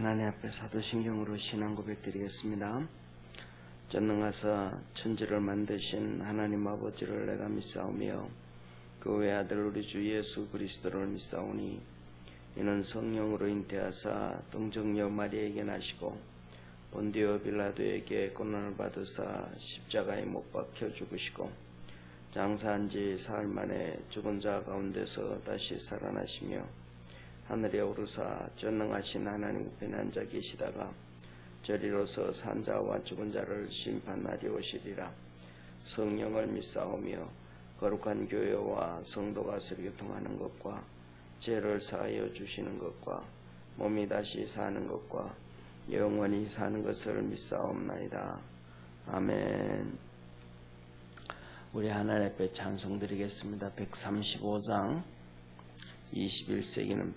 하나님 앞에 사도신경으로 신앙 고백드리겠습니다. 전능하사 천지를 만드신 하나님 아버지를 내가 믿사오며 그 외아들 우리 주 예수 그리스도를 믿사오니 이는 성령으로 잉태하사 동정녀 마리아에게 나시고 본디오 빌라도에게 고난을 받으사 십자가에 못 박혀 죽으시고 장사한 지 사흘 만에 죽은 자 가운데서 다시 살아나시며 하늘에 오르사 전능하신 하나님 우편에 앉아 계시다가 저리로서 산 자와 죽은 자를 심판하리 오시리라. 성령을 믿사오며 거룩한 교회와 성도가 설교통하는 것과 죄를 사하여 주시는 것과 몸이 다시 사는 것과 영원히 사는 것을 믿사옵나이다. 아멘. 우리 하나님 앞에 찬송드리겠습니다. 135장 21세기는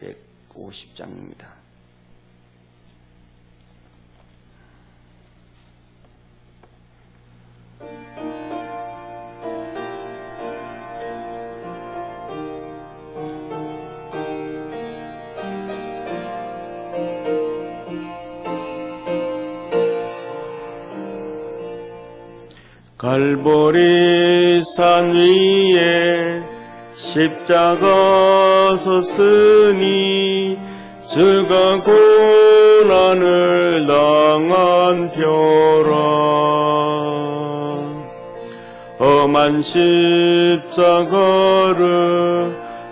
150장입니다. 갈보리 산 위에 십자가 섰으니 주가 고난을 당한 표라. 험한 십자가를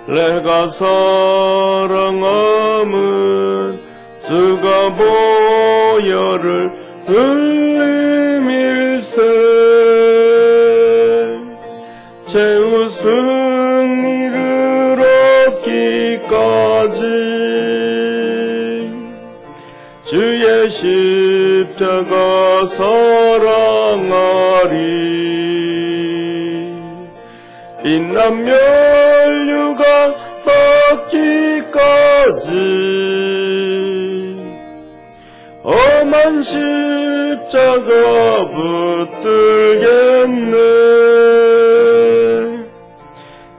내가 사랑함은 주가 보혈을 흘림일세. 최후 승리를 얻기까지 주의 십자가 사랑하리. 빛난 면류관 받기까지 험한 십자가 붙들겠네.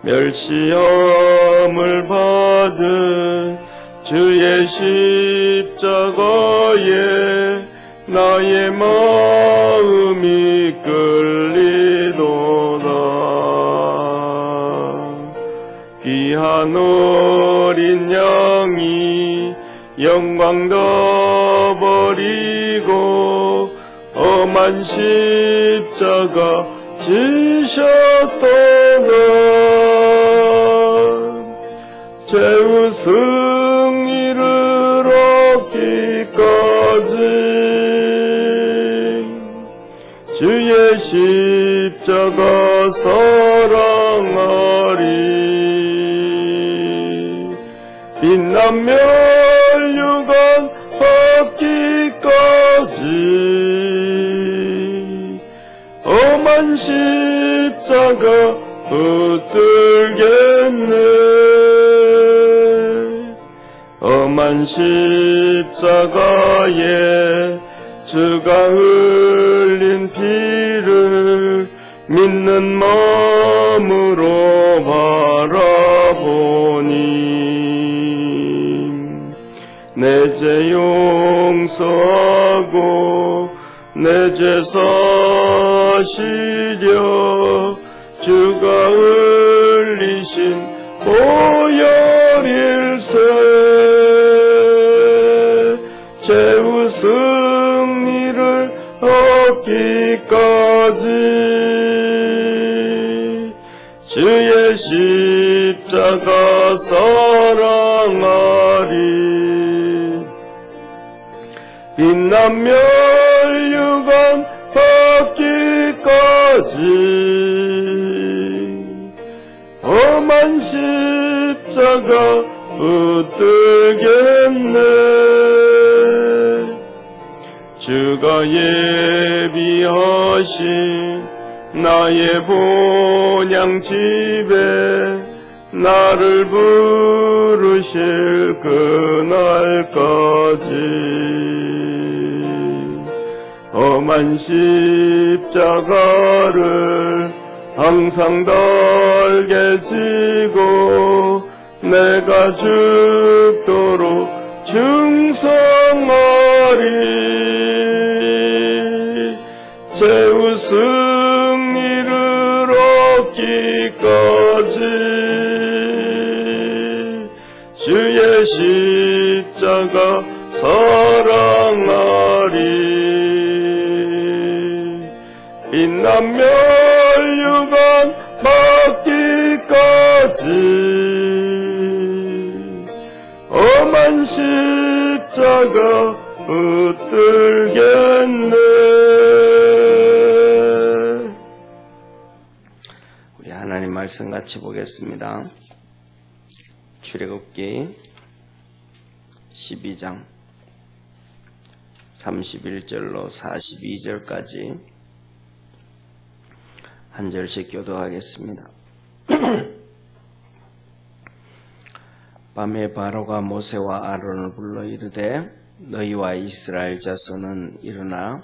멸시함을 받은 주의 십자가에 나의 마음이 끌리도다. 귀한 어린 양이 영광 다 버리고 험한 십자가 지셨도다. 최후 승리를 얻기까지 주의 십자가 사랑하리. 빛난 면류관 받기까지 험한 십자가 붙들겠네. 험한 십자가에 주가 흘린 피를 믿는 마음으로 바라보니 내 죄 용서하고 내 죄 사시려 주가 흘리신 보혈일세. 최후 승리를 얻기까지 주의 십자가 사랑하리. 빛난 면류관 받기까지 험한 십자가 붙들겠네. 주가 예비하신 나의 본향 집에 나를 부르실 그날까지 험한 십자가를 항상 달게 지고 내가 죽도록 충성하 그 승리를 얻기까지 주의 십자가 사랑하리. 빛나며 유관 받기까지 험한 십자가 붙들겠네. 우리 하나님 말씀 같이 보겠습니다. 출애굽기 12장 31절로 42절까지 한 절씩 교도하겠습니다. 밤에 바로가 모세와 아론을 불러 이르되 너희와 이스라엘 자손은 일어나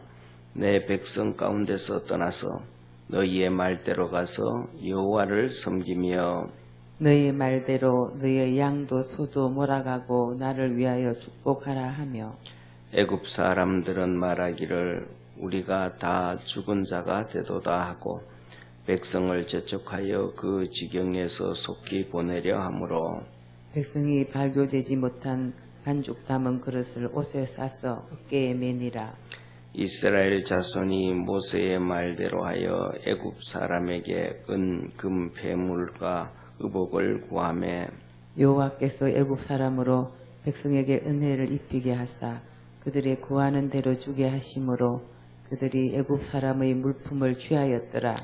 내 백성 가운데서 떠나서 너희의 말대로 가서 여호와를 섬기며 너희의 말대로 너희의 양도 소도 몰아가고 나를 위하여 축복하라 하며 애굽 사람들은 말하기를 우리가 다 죽은 자가 되도다 하고 백성을 재촉하여 그 지경에서 속히 보내려 하므로 백성이 발교되지 못한 반죽 담은 그릇을 옷에 싸서 어깨에 매니라. 이스라엘 자손이 모세의 말대로 하여 애굽 사람에게 은, 금, 폐물과 의복을 구하매 여호와께서 애굽 사람으로 백성에게 은혜를 입히게 하사 그들의 구하는 대로 주게 하심으로 그들이 애굽 사람의 물품을 취하였더라.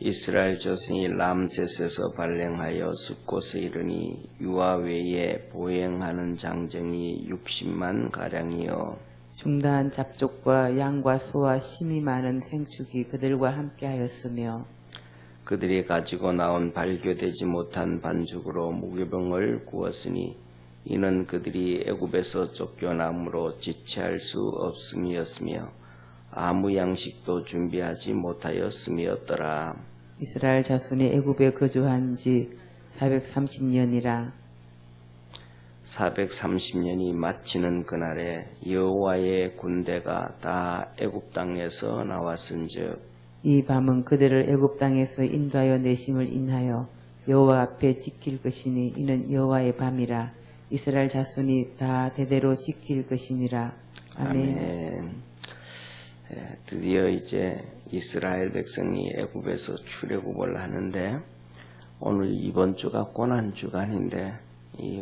이스라엘 자손이 람셋에서 발행하여 숫곳에 이르니 유아 외에 보행하는 장정이 60만 가량이요 중다한 잡족과 양과 소와 심이 많은 생축이 그들과 함께하였으며 그들이 가지고 나온 발교되지 못한 반죽으로 무교병을 구웠으니 이는 그들이 애굽에서 쫓겨남으로 지체할 수 없음이었으며 아무 양식도 준비하지 못하였음이었더라. 이스라엘 자손이 애굽에 거주한 지 430년이라. 430년이 마치는 그날에 여호와의 군대가 다 애굽 땅에서 나왔은즉 이 밤은 그들을 애굽 땅에서 인도하여 내심을 인하여 여호와 앞에 지킬 것이니 이는 여호와의 밤이라. 이스라엘 자손이 다 대대로 지킬 것이니라. 아멘. 드디어 이제 이스라엘 백성이 애굽에서 출애굽을 하는데 오늘 이번 주가 고난 주간인데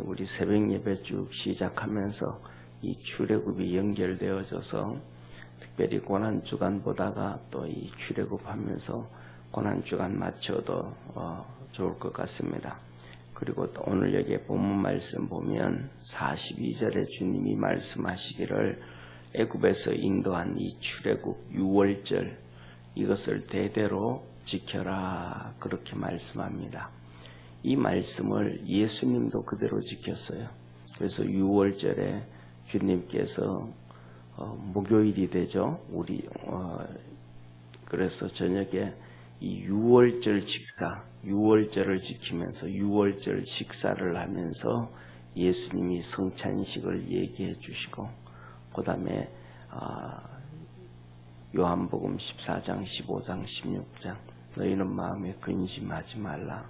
우리 새벽 예배 쭉 시작하면서 이 출애굽이 연결되어져서 특별히 고난 주간 보다가 또 이 출애굽하면서 고난 주간 맞춰도 좋을 것 같습니다. 그리고 또 오늘 여기 본문 말씀 보면 42절에 주님이 말씀하시기를 애굽에서 인도한 이 출애굽 6월절 이것을 대대로 지켜라 그렇게 말씀합니다. 이 말씀을 예수님도 그대로 지켰어요. 그래서 6월절에 주님께서 목요일이 되죠. 우리 그래서 저녁에 이 6월절 식사, 6월절을 지키면서 6월절 식사를 하면서 예수님이 성찬식을 얘기해 주시고 그 다음에 요한복음 14장, 15장, 16장 너희는 마음에 근심하지 말라.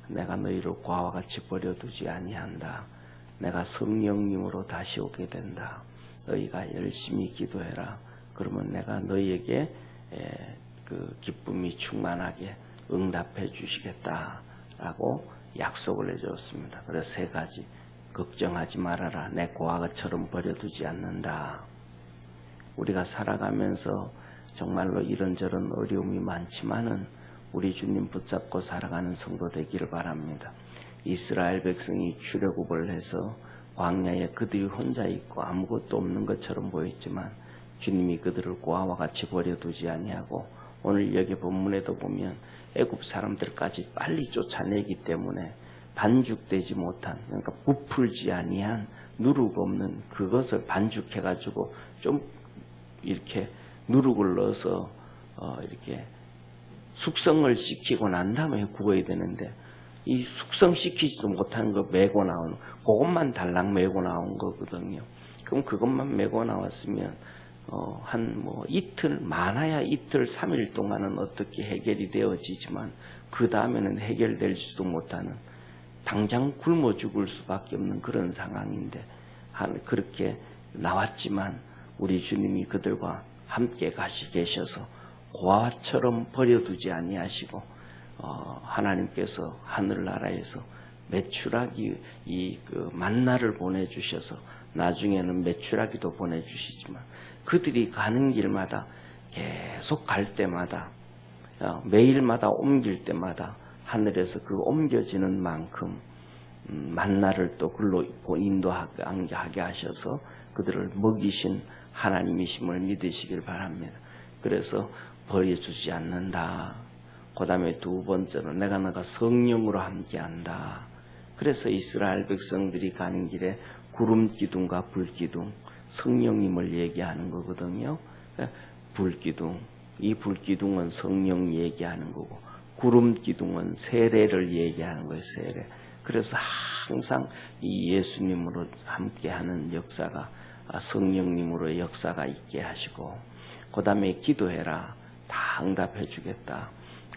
내가 너희를 과와 같이 버려두지 아니한다. 내가 성령님으로 다시 오게 된다. 너희가 열심히 기도해라. 그러면 내가 너희에게 그 기쁨이 충만하게 응답해 주시겠다라고 약속을 해주었습니다. 그래서 세 가지. 걱정하지 말아라. 내 과거처럼 버려두지 않는다. 우리가 살아가면서 정말로 이런저런 어려움이 많지만은 우리 주님 붙잡고 살아가는 성도 되기를 바랍니다. 이스라엘 백성이 출애굽을 해서 광야에 그들이 혼자 있고 아무것도 없는 것처럼 보였지만 주님이 그들을 고아와 같이 버려두지 아니하고 오늘 여기 본문에도 보면 애굽 사람들까지 빨리 쫓아내기 때문에 반죽되지 못한 그러니까 부풀지 아니한 누룩 없는 그것을 반죽해가지고 좀 이렇게 누룩을 넣어서 이렇게 숙성을 시키고 난 다음에 구워야 되는데 이 숙성시키지도 못한 거 메고 나오는 그것만 달랑 메고 나온 거거든요. 그럼 그것만 메고 나왔으면 한 이틀, 많아야 이틀, 3일 동안은 어떻게 해결이 되어지지만 그 다음에는 해결될지도 못하는 당장 굶어 죽을 수밖에 없는 그런 상황인데 그렇게 나왔지만 우리 주님이 그들과 함께 계셔서 고아처럼 버려두지 아니하시고 하나님께서 하늘나라에서 메추라기 그 만나를 보내주셔서 나중에는 메추라기도 보내주시지만 그들이 가는 길마다 계속 갈 때마다 매일마다 옮길 때마다 하늘에서 그 옮겨지는 만큼 만나를 또 글로 인도하게 하셔서 그들을 먹이신 하나님이심을 믿으시길 바랍니다. 그래서 버려주지 않는다. 그 다음에 두 번째로 내가 성령으로 함께한다. 그래서 이스라엘 백성들이 가는 길에 구름 기둥과 불 기둥, 성령님을 얘기하는 거거든요. 불기둥, 이 불기둥은 성령 얘기하는 거고 구름 기둥은 세례를 얘기하는 거예요. 세례. 그래서 항상 이 예수님으로 함께하는 역사가 성령님으로 역사가 있게 하시고 그 다음에 기도해라. 다 응답해 주겠다.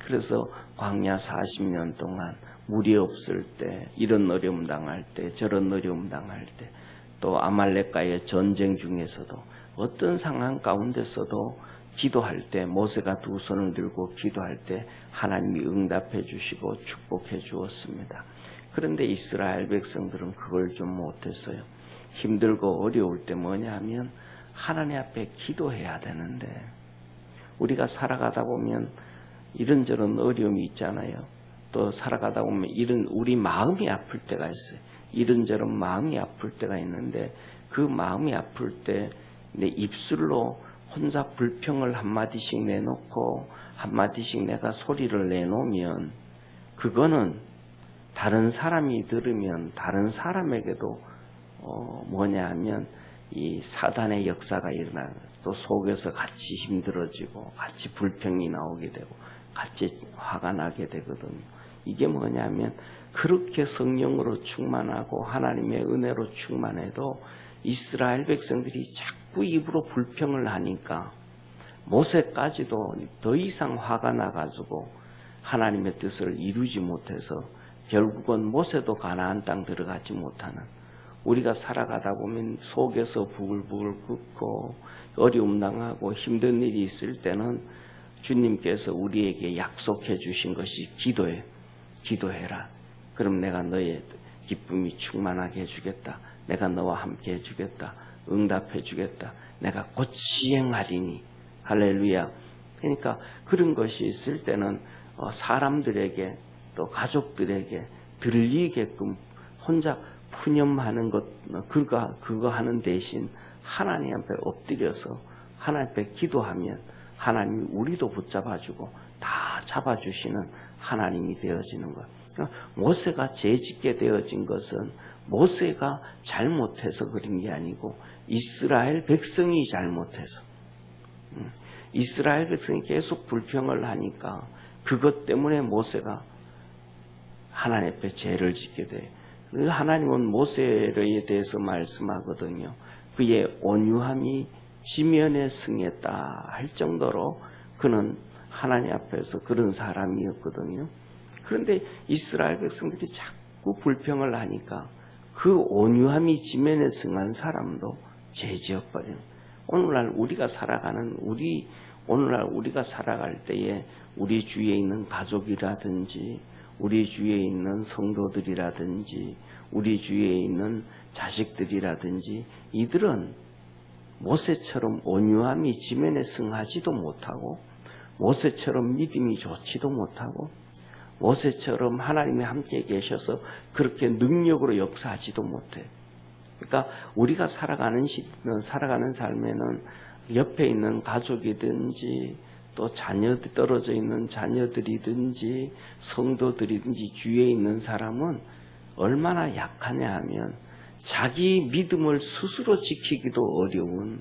그래서 광야 40년 동안 물이 없을 때 이런 어려움 당할 때 저런 어려움 당할 때 또 아말렉과의 전쟁 중에서도 어떤 상황 가운데서도 기도할 때 모세가 두 손을 들고 기도할 때 하나님이 응답해 주시고 축복해 주었습니다. 그런데 이스라엘 백성들은 그걸 좀 못했어요. 힘들고 어려울 때 뭐냐 하면 하나님 앞에 기도해야 되는데 우리가 살아가다 보면 이런저런 어려움이 있잖아요. 또 살아가다 보면 우리 마음이 아플 때가 있어요. 이런저런 마음이 아플 때가 있는데 그 마음이 아플 때 내 입술로 혼자 불평을 한마디씩 내놓고 한마디씩 내가 소리를 내놓으면 그거는 다른 사람이 들으면 다른 사람에게도 뭐냐 하면 이 사단의 역사가 일어나고 또 속에서 같이 힘들어지고 같이 불평이 나오게 되고 같이 화가 나게 되거든요. 이게 뭐냐면 그렇게 성령으로 충만하고 하나님의 은혜로 충만해도 이스라엘 백성들이 자꾸 입으로 불평을 하니까 모세까지도 더 이상 화가 나가지고 하나님의 뜻을 이루지 못해서 결국은 모세도 가나안 땅 들어가지 못하는 우리가 살아가다 보면 속에서 부글부글 끓고 어려움 당하고 힘든 일이 있을 때는 주님께서 우리에게 약속해 주신 것이 기도해라. 그럼 내가 너의 기쁨이 충만하게 해주겠다. 내가 너와 함께 해주겠다. 응답해 주겠다. 내가 곧 시행하리니. 할렐루야. 그러니까 그런 것이 있을 때는 사람들에게 또 가족들에게 들리게끔 혼자 푸념하는 것 그거 하는 대신 하나님 앞에 엎드려서 하나님 앞에 기도하면 하나님이 우리도 붙잡아주고 다 잡아주시는 하나님이 되어지는 것. 모세가 죄짓게 되어진 것은 모세가 잘못해서 그런 게 아니고 이스라엘 백성이 잘못해서 이스라엘 백성이 계속 불평을 하니까 그것 때문에 모세가 하나님 앞에 죄를 짓게 돼요. 하나님은 모세에 대해서 말씀하거든요. 그의 온유함이 지면에 승했다 할 정도로 그는 하나님 앞에서 그런 사람이었거든요. 그런데 이스라엘 백성들이 자꾸 불평을 하니까 그 온유함이 지면에 승한 사람도 죄지어버리는. 오늘날 우리가 살아갈 때에 우리 주위에 있는 가족이라든지 우리 주위에 있는 성도들이라든지 우리 주위에 있는 자식들이라든지 이들은 모세처럼 온유함이 지면에 승하지도 못하고 모세처럼 믿음이 좋지도 못하고 모세처럼 하나님이 함께 계셔서 그렇게 능력으로 역사하지도 못해. 그러니까 우리가 살아가는 삶에는 옆에 있는 가족이든지 또 떨어져 있는 자녀들이든지 성도들이든지 주위에 있는 사람은 얼마나 약하냐 하면 자기 믿음을 스스로 지키기도 어려운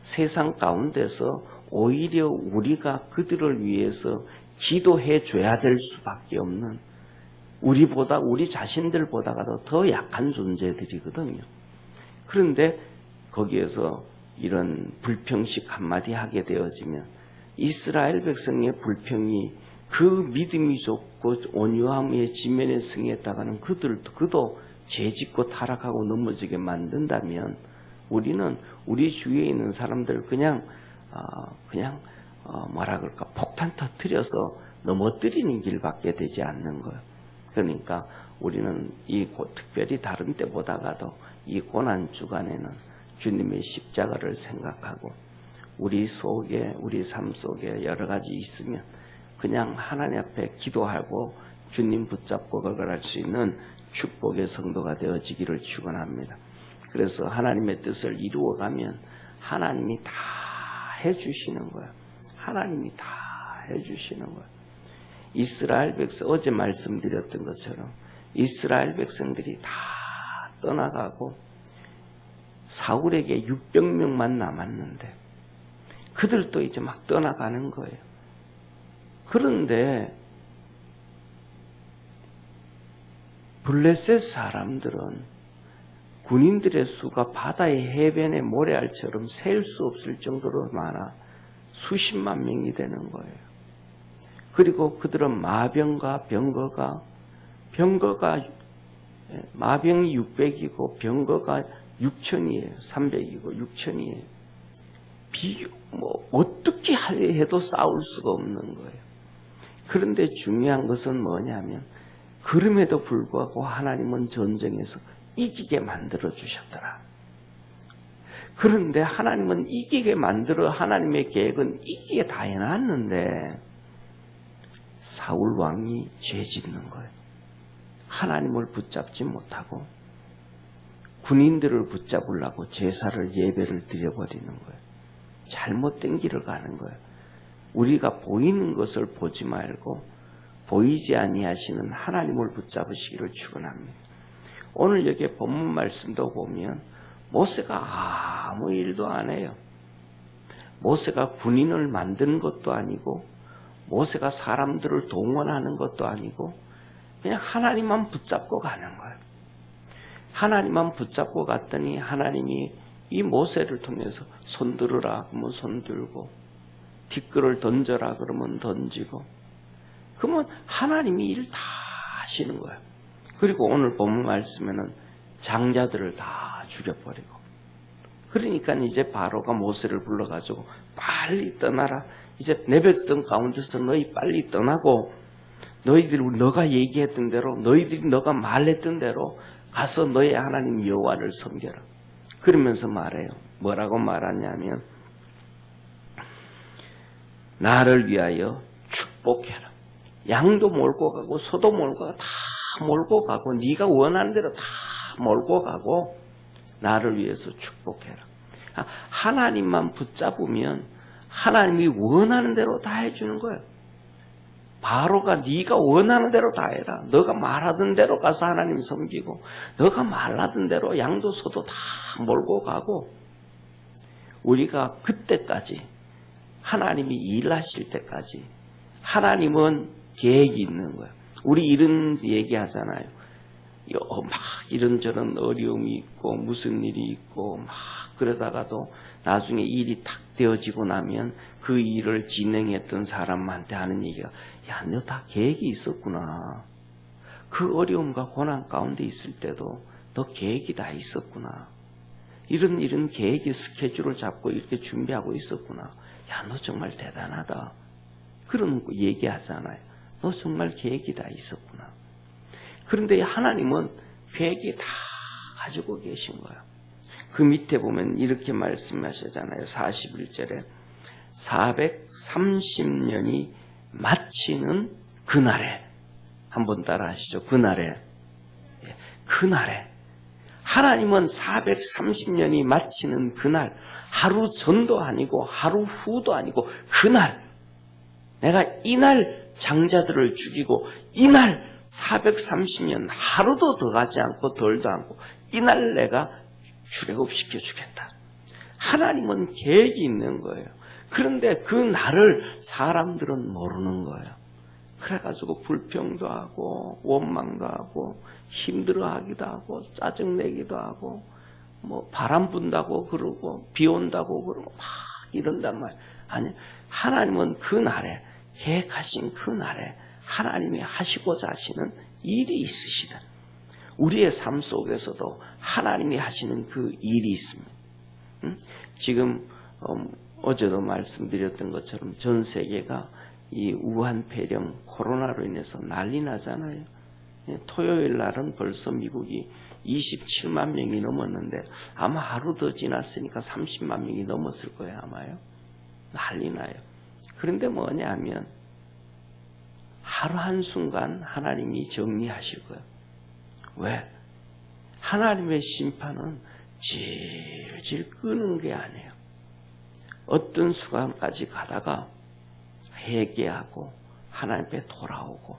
세상 가운데서 오히려 우리가 그들을 위해서 기도해 줘야 될 수밖에 없는 우리 자신들보다도 더 약한 존재들이거든요. 그런데 거기에서 이런 불평식 한마디 하게 되어지면 이스라엘 백성의 불평이 그 믿음이 좋고 온유함의 지면에 승했다가는 그도 죄짓고 타락하고 넘어지게 만든다면 우리는 우리 주위에 있는 사람들을 그냥 뭐라 그럴까 폭탄 터뜨려서 넘어뜨리는 길밖에 되지 않는 거예요. 그러니까 우리는 특별히 다른 때보다가도 이 고난 주간에는 주님의 십자가를 생각하고 우리 속에 우리 삶 속에 여러 가지 있으면 그냥 하나님 앞에 기도하고 주님 붙잡고 걸어갈 수 있는 축복의 성도가 되어지기를 축원합니다. 그래서 하나님의 뜻을 이루어가면 하나님이 다 해주시는 거예요. 하나님이 다 해주시는 거예요. 이스라엘 백성, 어제 말씀드렸던 것처럼 이스라엘 백성들이 다 떠나가고 사울에게 600명만 남았는데 그들도 이제 막 떠나가는 거예요. 그런데 블레셋 사람들은 군인들의 수가 바다의 해변의 모래알처럼 셀 수 없을 정도로 많아 수십만 명이 되는 거예요. 그리고 그들은 마병과 마병이 600이고 병거가 6천이에요. 300이고 6천이에요. 어떻게 해도 싸울 수가 없는 거예요. 그런데 중요한 것은 뭐냐면 그럼에도 불구하고 하나님은 전쟁에서 이기게 만들어 주셨더라. 그런데 하나님은 이기게 만들어 하나님의 계획은 이기게 다 해놨는데 사울 왕이 죄 짓는 거예요. 하나님을 붙잡지 못하고 군인들을 붙잡으려고 제사를 예배를 드려버리는 거예요. 잘못된 길을 가는 거예요. 우리가 보이는 것을 보지 말고 보이지 아니하시는 하나님을 붙잡으시기를 축원합니다. 오늘 여기 본문 말씀도 보면 모세가 아무 일도 안 해요. 모세가 군인을 만드는 것도 아니고 모세가 사람들을 동원하는 것도 아니고 그냥 하나님만 붙잡고 가는 거예요. 하나님만 붙잡고 갔더니 하나님이 이 모세를 통해서 손 들으라 그러면 손 들고 뒷글을 던져라 그러면 던지고 그러면 하나님이 일을 다 하시는 거예요. 그리고 오늘 본문 말씀에는 장자들을 다 죽여버리고 그러니까 이제 바로가 모세를 불러가지고 빨리 떠나라. 이제 내 백성 가운데서 너희 빨리 떠나고 너희들이 너가 얘기했던 대로 너희들이 너가 말했던 대로 가서 너희 하나님 여호와를 섬겨라. 그러면서 말해요. 뭐라고 말하냐면 나를 위하여 축복해라. 양도 몰고 가고 소도 몰고 가고 다 몰고 가고 네가 원하는 대로 다 몰고 가고 나를 위해서 축복해라. 하나님만 붙잡으면 하나님이 원하는 대로 다 해주는 거예요. 바로가 네가 원하는 대로 다 해라. 너가 말하던 대로 가서 하나님 섬기고 너가 말하던 대로 양도 소도 다 몰고 가고 우리가 그때까지 하나님이 일하실 때까지 하나님은 계획이 있는 거예요. 우리 이런 얘기 하잖아요. 막 이런저런 어려움이 있고 무슨 일이 있고 막 그러다가도 나중에 일이 탁 되어지고 나면 그 일을 진행했던 사람한테 하는 얘기가 야, 너 다 계획이 있었구나. 그 어려움과 고난 가운데 있을 때도 너 계획이 다 있었구나. 이런 계획의 스케줄을 잡고 이렇게 준비하고 있었구나. 야, 너 정말 대단하다. 그런 거 얘기하잖아요. 너 정말 계획이 다 있었구나. 그런데 하나님은 계획이 다 가지고 계신 거야. 그 밑에 보면 이렇게 말씀하시잖아요. 41절에 430년이 마치는 그날에 한번 따라 하시죠. 그날에 하나님은 430년이 마치는 그날 하루 전도 아니고 하루 후도 아니고 그날 내가 이날 장자들을 죽이고 이날 430년 하루도 더 가지 않고 덜도 않고 이날 내가 출애굽시켜 주겠다. 하나님은 계획이 있는 거예요. 그런데 그 날을 사람들은 모르는 거예요. 그래가지고 불평도 하고 원망도 하고 힘들어하기도 하고 짜증내기도 하고 뭐 바람 분다고 그러고 비 온다고 그러고 막 이런단 말이에요. 아니, 하나님은 그 날에, 계획하신 그 날에 하나님이 하시고자 하시는 일이 있으시다. 우리의 삶 속에서도 하나님이 하시는 그 일이 있습니다. 지금 어제도 말씀드렸던 것처럼 전 세계가 이 우한 폐렴 코로나로 인해서 난리 나잖아요. 토요일 날은 벌써 미국이 27만 명이 넘었는데 아마 하루 더 지났으니까 30만 명이 넘었을 거예요. 아마요. 난리 나요. 그런데 뭐냐 하면 하루 한순간 하나님이 정리하실 거예요. 왜? 하나님의 심판은 질질 끄는 게 아니에요. 어떤 순간까지 가다가 회개하고 하나님 앞에 돌아오고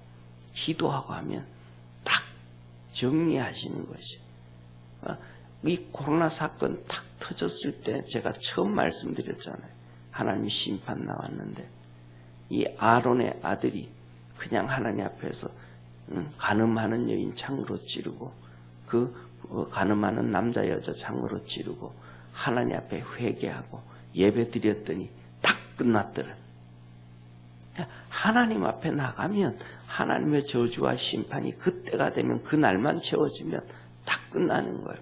기도하고 하면 딱 정리하시는 것이. 이 코로나 사건 딱 터졌을 때 제가 처음 말씀드렸잖아요. 하나님 심판 나왔는데 이 아론의 아들이 그냥 하나님 앞에서 간음하는 여인 창으로 찌르고 그 간음하는 남자 여자 창으로 찌르고 하나님 앞에 회개하고 예배 드렸더니 딱 끝났더라. 하나님 앞에 나가면 하나님의 저주와 심판이 그때가 되면 그 날만 채워지면 딱 끝나는 거예요.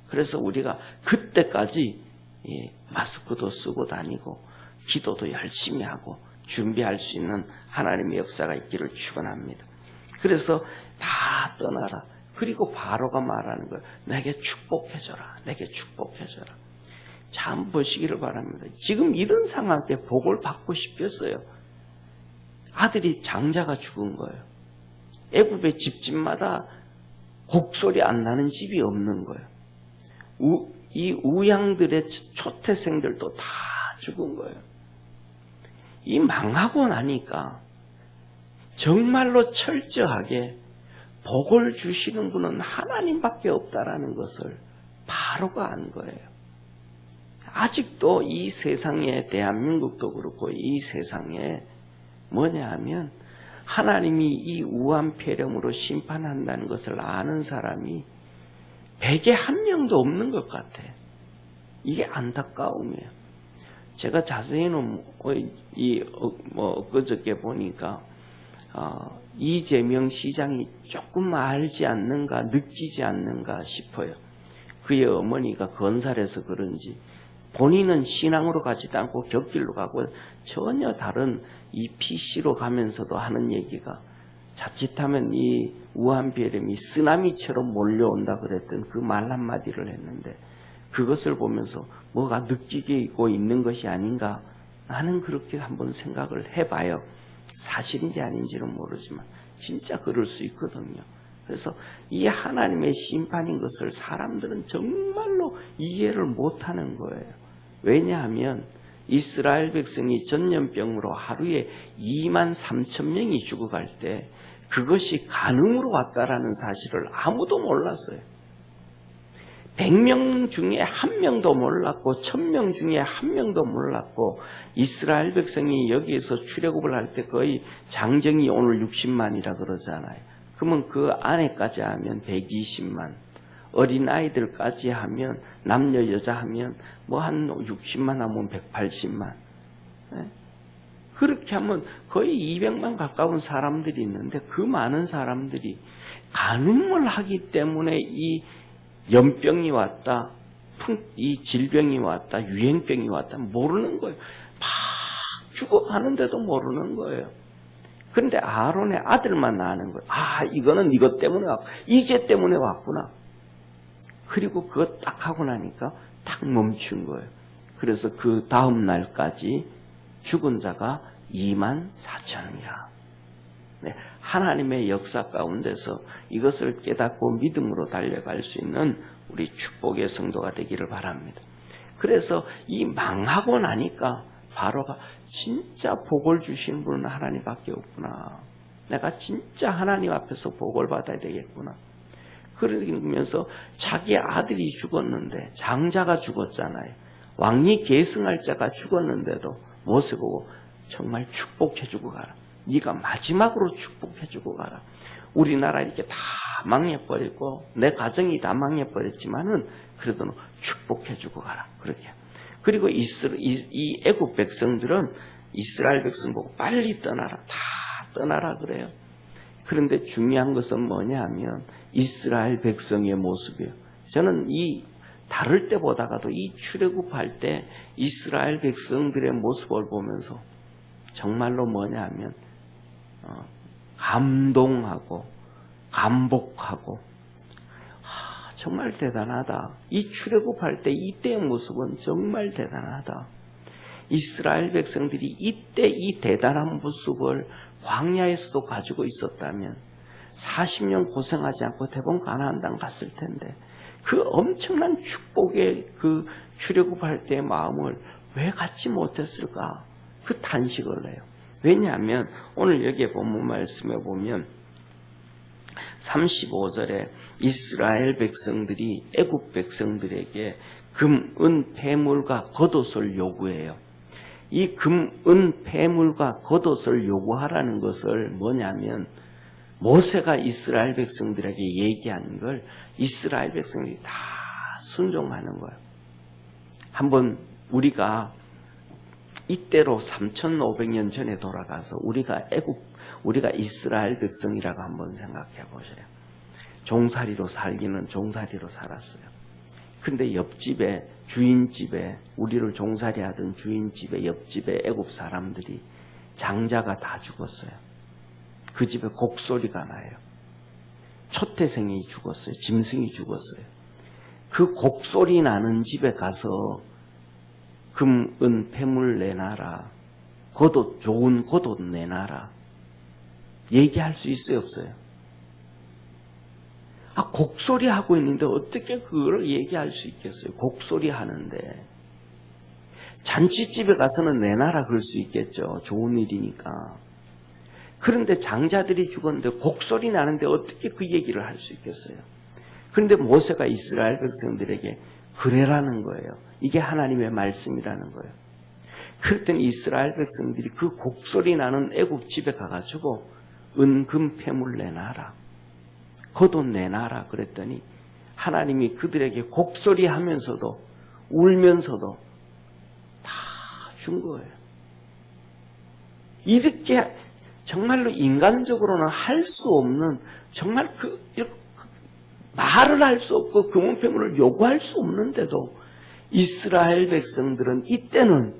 그래서 우리가 그때까지 마스크도 쓰고 다니고 기도도 열심히 하고 준비할 수 있는 하나님의 역사가 있기를 축원합니다. 그래서 다 떠나라. 그리고 바로가 말하는 거예요. 내게 축복해줘라. 내게 축복해줘라. 참 보시기를 바랍니다. 지금 이런 상황에 복을 받고 싶겠어요. 아들이 장자가 죽은 거예요. 애굽의 집집마다 곡소리 안 나는 집이 없는 거예요. 이 우양들의 초태생들도 다 죽은 거예요. 이 망하고 나니까 정말로 철저하게 복을 주시는 분은 하나님밖에 없다라는 것을 바로가 안 거예요. 아직도 이 세상에, 대한민국도 그렇고 이 세상에 뭐냐 하면 하나님이 이 우한폐렴으로 심판한다는 것을 아는 사람이 100에 1명도 없는 것 같아. 이게 안타까움이에요. 제가 자세히는 엊그저께 보니까 이재명 시장이 조금 알지 않는가 느끼지 않는가 싶어요. 그의 어머니가 건살해서 그런지 본인은 신앙으로 가지도 않고 곁길로 가고 전혀 다른 이 PC로 가면서도 하는 얘기가 자칫하면 이 우한폐렴이 쓰나미처럼 몰려온다 그랬던 그 말 한마디를 했는데 그것을 보면서 뭐가 느끼고 있는 것이 아닌가 나는 그렇게 한번 생각을 해봐요. 사실인지 아닌지는 모르지만 진짜 그럴 수 있거든요. 그래서 이 하나님의 심판인 것을 사람들은 정말로 이해를 못하는 거예요. 왜냐하면 이스라엘 백성이 전염병으로 하루에 23,000명이 죽어갈 때 그것이 간음으로 왔다라는 사실을 아무도 몰랐어요. 100명 중에 1명도 몰랐고 1000명 중에 1명도 몰랐고 이스라엘 백성이 여기에서 출애굽을 할 때 거의 장정이 오늘 60만이라 그러잖아요. 그러면 그 안에까지 하면 120만, 어린아이들까지 하면 남녀 여자 하면 뭐 한 60만 하면 180만. 그렇게 하면 거의 200만 가까운 사람들이 있는데 그 많은 사람들이 간음을 하기 때문에 이 연병이 왔다, 이 질병이 왔다, 유행병이 왔다 모르는 거예요. 막 죽어가는데도 모르는 거예요. 그런데 아론의 아들만 아는 거예요. 아, 이거는 이것 때문에 왔고 이제 때문에 왔구나. 그리고 그거 딱 하고 나니까 딱 멈춘 거예요. 그래서 그 다음 날까지 죽은 자가 24,000이야. 네, 하나님의 역사 가운데서 이것을 깨닫고 믿음으로 달려갈 수 있는 우리 축복의 성도가 되기를 바랍니다. 그래서 이 망하고 나니까 바로가 진짜 복을 주신 분은 하나님밖에 없구나. 내가 진짜 하나님 앞에서 복을 받아야 되겠구나. 그러면서 자기 아들이 죽었는데 장자가 죽었잖아요. 왕위 계승할 자가 죽었는데도 모세보고 정말 축복해주고 가라. 네가 마지막으로 축복해주고 가라. 우리나라 이렇게 다 망해버리고 내 가정이 다 망해버렸지만은 그래도 축복해주고 가라. 그렇게. 그리고 이 애국 백성들은 이스라엘 백성 보고 빨리 떠나라. 다 떠나라 그래요. 그런데 중요한 것은 뭐냐 하면 이스라엘 백성의 모습이에요. 저는 이 다를 때보다가도 이 출애굽할 때 이스라엘 백성들의 모습을 보면서 정말로 뭐냐 하면 감동하고 감복하고 정말 대단하다. 이 출애굽할 때 이때의 모습은 정말 대단하다. 이스라엘 백성들이 이때 이 대단한 모습을 광야에서도 가지고 있었다면 40년 고생하지 않고 대본 가나안 땅 갔을 텐데 그 엄청난 축복의 그 출애굽할 때의 마음을 왜 갖지 못했을까? 그 탄식을 해요. 왜냐하면 오늘 여기에 본문 말씀에 보면 35절에 이스라엘 백성들이 애국 백성들에게 금, 은, 폐물과 겉옷을 요구해요. 이 금, 은, 폐물과 겉옷을 요구하라는 것을 뭐냐면 모세가 이스라엘 백성들에게 얘기한 걸 이스라엘 백성들이 다 순종하는 거예요. 한번 우리가 이때로 3,500년 전에 돌아가서 우리가 이스라엘 백성이라고 한번 생각해 보세요. 종살이로 살기는 종살이로 살았어요. 근데 옆집에 주인집에 우리를 종살이 하던 주인집에 옆집에 애굽 사람들이 장자가 다 죽었어요. 그 집에 곡소리가 나요. 초태생이 죽었어요. 짐승이 죽었어요. 그 곡소리 나는 집에 가서 금, 은, 폐물 내놔라. 겉옷, 좋은 겉옷 내놔라. 얘기할 수 있어요, 없어요? 곡소리 하고 있는데 어떻게 그걸 얘기할 수 있겠어요? 곡소리 하는데. 잔치집에 가서는 내놔라 그럴 수 있겠죠. 좋은 일이니까. 그런데 장자들이 죽었는데 곡소리 나는데 어떻게 그 얘기를 할 수 있겠어요? 그런데 모세가 이스라엘 백성들에게 그래라는 거예요. 이게 하나님의 말씀이라는 거예요. 그랬더니 이스라엘 백성들이 그 곡소리 나는 애국 집에 가가지고 은금 폐물 내놔라. 겉옷 내놔라. 그랬더니 하나님이 그들에게 곡소리 하면서도 울면서도 다 준 거예요. 이렇게 정말로 인간적으로는 할 수 없는 정말 말을 할 수 없고 금은폐물을 요구할 수 없는데도 이스라엘 백성들은 이때는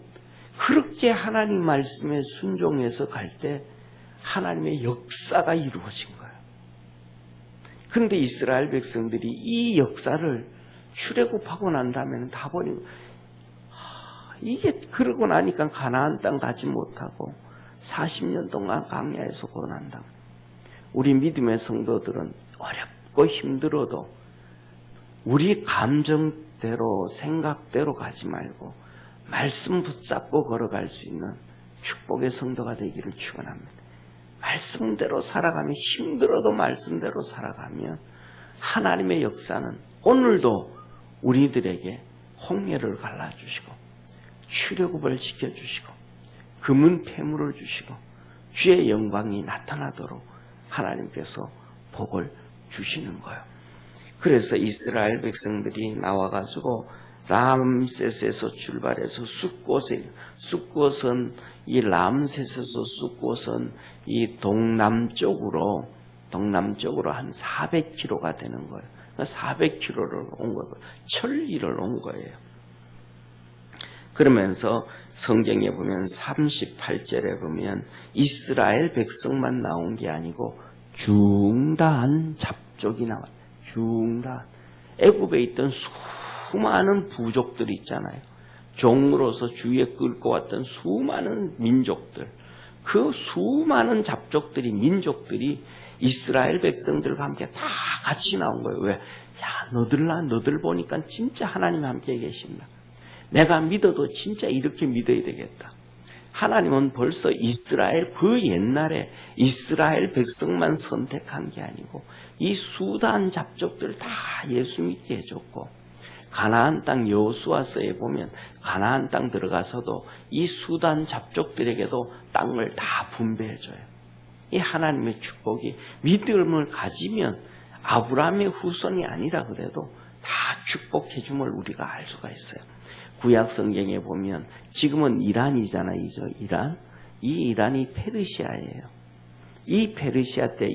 그렇게 하나님 말씀에 순종해서 갈 때 하나님의 역사가 이루어진 거예요. 그런데 이스라엘 백성들이 이 역사를 출애굽하고 난 다음에는 다 버리고 이게 그러고 나니까 가나안 땅 가지 못하고 40년 동안 광야에서 고난당. 우리 믿음의 성도들은 어렵고 힘들어도 우리 감정대로 생각대로 가지 말고 말씀 붙잡고 걸어갈 수 있는 축복의 성도가 되기를 축원합니다. 말씀대로 살아가면 힘들어도 말씀대로 살아가면 하나님의 역사는 오늘도 우리들에게 홍해를 갈라주시고 출애굽을 지켜주시고 금은 폐물을 주시고 주의 영광이 나타나도록 하나님께서 복을 주시는 거예요. 그래서 이스라엘 백성들이 나와가지고 람셋에서 출발해서 숫곳은 이 람셋에서 숫곳은 이 동남쪽으로 한 400km가 되는 거예요. 400km를 온 거예요. 천리를 온 거예요. 그러면서 성경에 보면 38절에 보면 이스라엘 백성만 나온 게 아니고 중다한 잡족이 나왔다. 중다한. 애굽에 있던 수많은 부족들이 있잖아요. 종으로서 주위에 끌고 왔던 수많은 민족들. 그 수많은 잡족들이 민족들이 이스라엘 백성들과 함께 다 같이 나온 거예요. 왜? 야, 너들 보니까 진짜 하나님 함께 계신다. 내가 믿어도 진짜 이렇게 믿어야 되겠다. 하나님은 벌써 이스라엘 그 옛날에 이스라엘 백성만 선택한 게 아니고 이 수단 잡족들 다 예수 믿게 해줬고 가나안 땅 여호수아서에 보면 가나안 땅 들어가서도 이 수단 잡족들에게도 땅을 다 분배해줘요. 이 하나님의 축복이 믿음을 가지면 아브라함의 후손이 아니라 그래도 다 축복해 줌을 우리가 알 수가 있어요. 구약 성경에 보면 지금은 이란이잖아요. 이란. 이 이란이 페르시아예요. 이 페르시아 때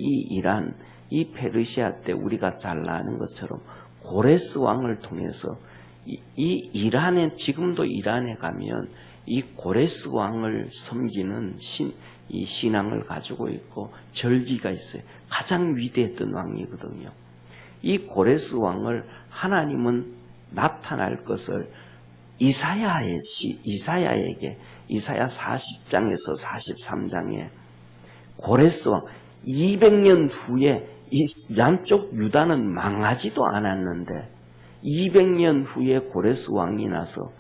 이 페르시아 때 우리가 잘 아는 것처럼 고레스 왕을 통해서 이 이란에 지금도 이란에 가면 이 고레스 왕을 섬기는 이 신앙을 가지고 있고 절기가 있어요. 가장 위대했던 왕이거든요. 이 고레스 왕을 하나님은 나타날 것을 이사야에게 이사야 40장에서 43장에 고레스 왕 200년 후에 이 남쪽 유다는 망하지도 않았는데 200년 후에 고레스 왕이 나서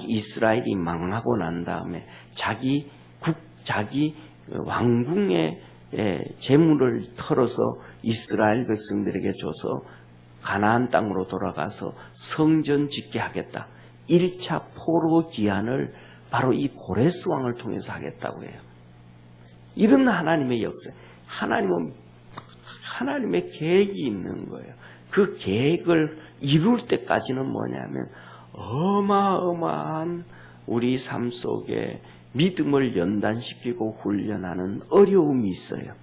이스라엘이 망하고 난 다음에 자기 왕궁의 재물을 털어서 이스라엘 백성들에게 줘서 가나안 땅으로 돌아가서 성전 짓게 하겠다. 1차 포로 기한을 바로 이 고레스 왕을 통해서 하겠다고 해요. 이런 하나님의 역사, 하나님의 계획이 있는 거예요. 그 계획을 이룰 때까지는 뭐냐면 어마어마한 우리 삶 속에 믿음을 연단시키고 훈련하는 어려움이 있어요.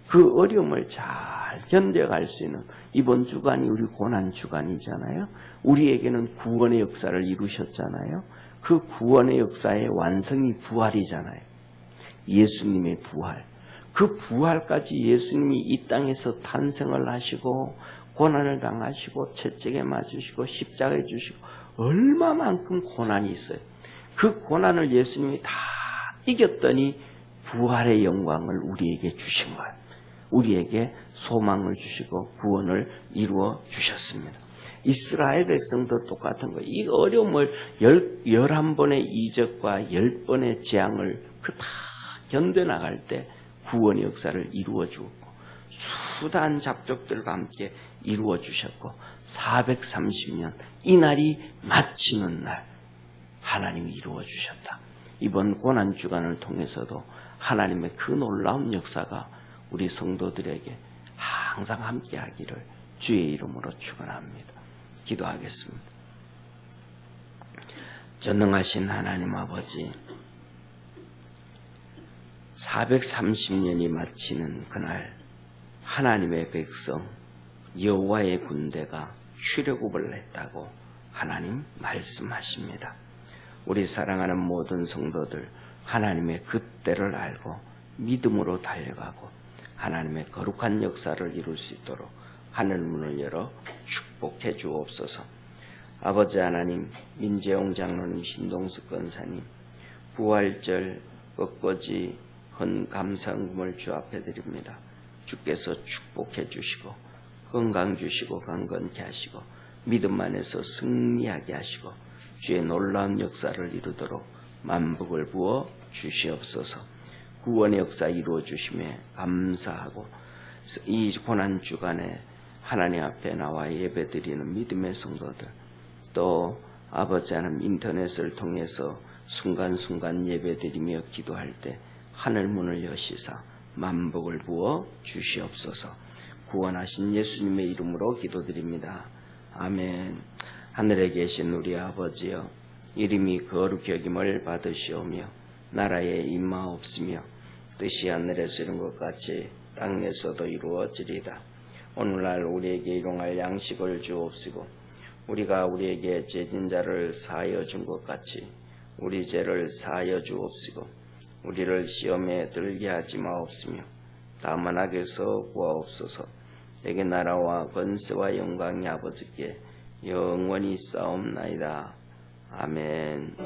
그 어려움을 잘 견뎌갈 수 있는 이번 주간이 우리 고난 주간이잖아요. 우리에게는 구원의 역사를 이루셨잖아요. 그 구원의 역사의 완성이 부활이잖아요. 예수님의 부활. 그 부활까지 예수님이 이 땅에서 탄생을 하시고 고난을 당하시고 채찍에 맞으시고 십자가에 주시고 얼마만큼 고난이 있어요. 그 고난을 예수님이 다 이겼더니 부활의 영광을 우리에게 주신 거예요. 우리에게 소망을 주시고 구원을 이루어 주셨습니다. 이스라엘 백성도 똑같은 거예요. 이 어려움을 11번의 이적과 10번의 재앙을 다 견뎌나갈 때 구원의 역사를 이루어 주었고 수단 잡족들과 함께 이루어 주셨고 430년 이 날이 마치는 날 하나님이 이루어 주셨다. 이번 고난 주간을 통해서도 하나님의 그 놀라운 역사가 우리 성도들에게 항상 함께 하기를 주의 이름으로 축원합니다. 기도하겠습니다. 전능하신 하나님 아버지, 430년이 마치는 그날 하나님의 백성 여호와의 군대가 출애굽을 했다고 하나님 말씀하십니다. 우리 사랑하는 모든 성도들 하나님의 그 때를 알고 믿음으로 달려가고 하나님의 거룩한 역사를 이룰 수 있도록 하늘문을 열어 축복해 주옵소서. 아버지 하나님, 민재용 장로님, 신동숙 권사님, 부활절 꺾어지 헌 감사금을 주 앞에 드립니다. 주께서 축복해 주시고 건강 주시고 강건케 하시고 믿음 안에서 승리하게 하시고 주의 놀라운 역사를 이루도록 만복을 부어 주시옵소서. 구원의 역사 이루어 주심에 감사하고 이 고난 주간에 하나님 앞에 나와 예배드리는 믿음의 성도들, 또 아버지 하나님 인터넷을 통해서 순간순간 예배드리며 기도할 때 하늘 문을 여시사 만복을 부어 주시옵소서. 구원하신 예수님의 이름으로 기도드립니다. 아멘. 하늘에 계신 우리 아버지여, 이름이 거룩히 여김을 받으시오며 나라에 임하옵시며 뜻이 하늘에서 이룬 것 같이 땅에서도 이루어지리다. 오늘날 우리에게 일용할 양식을 주옵시고 우리가 우리에게 죄진 자를 사하여 준 것 같이 우리 죄를 사하여 주옵시고 우리를 시험에 들게 하지 마옵시며 다만 악에서 구하옵소서. 내게 나라와 권세와 영광이 아버지께 영원히 싸움나이다. 아멘.